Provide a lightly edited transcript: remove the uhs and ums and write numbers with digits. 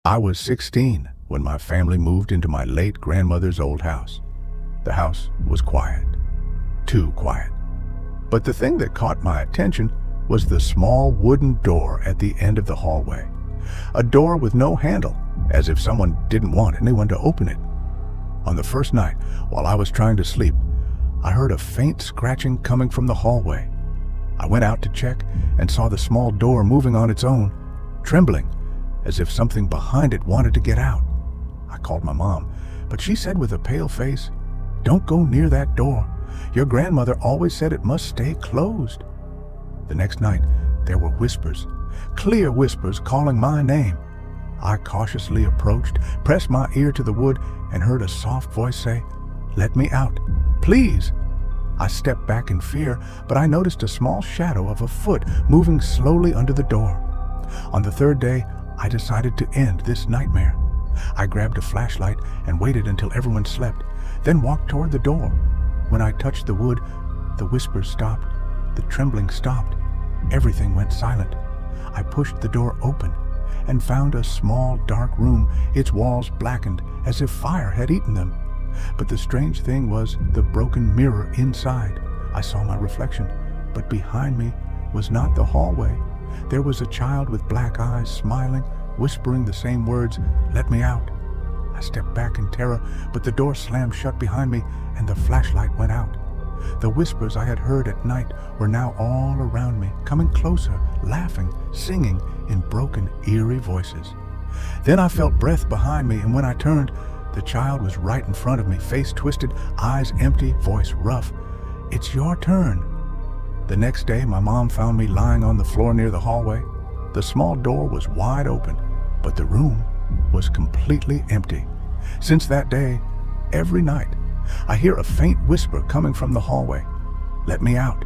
I was 16 when my family moved into my late grandmother's old house. The house was quiet, too quiet. But the thing that caught my attention was the small wooden door at the end of the hallway. A door with no handle, as if someone didn't want anyone to open it. On the first night, while I was trying to sleep, I heard a faint scratching coming from the hallway. I went out to check and saw the small door moving on its own, trembling, as if something behind it wanted to get out. I called my mom, but she said with a pale face, "Don't go near that door. Your grandmother always said it must stay closed." The next night, there were whispers, clear whispers calling my name. I cautiously approached, pressed my ear to the wood, and heard a soft voice say, "Let me out, please." I stepped back in fear, but I noticed a small shadow of a foot moving slowly under the door. On the third day, I decided to end this nightmare. I grabbed a flashlight and waited until everyone slept, then walked toward the door. When I touched the wood, the whispers stopped, the trembling stopped, everything went silent. I pushed the door open and found a small dark room, its walls blackened as if fire had eaten them. But the strange thing was the broken mirror inside. I saw my reflection, but behind me was not the hallway. There was a child with black eyes, smiling, whispering the same words, "Let me out." I stepped back in terror, but the door slammed shut behind me and the flashlight went out. The whispers I had heard at night were now all around me, coming closer, laughing, singing in broken, eerie voices. Then I felt breath behind me, and when I turned, the child was right in front of me, face twisted, eyes empty, voice rough. "It's your turn." The next day, my mom found me lying on the floor near the hallway. The small door was wide open, but the room was completely empty. Since that day, every night, I hear a faint whisper coming from the hallway. "Let me out.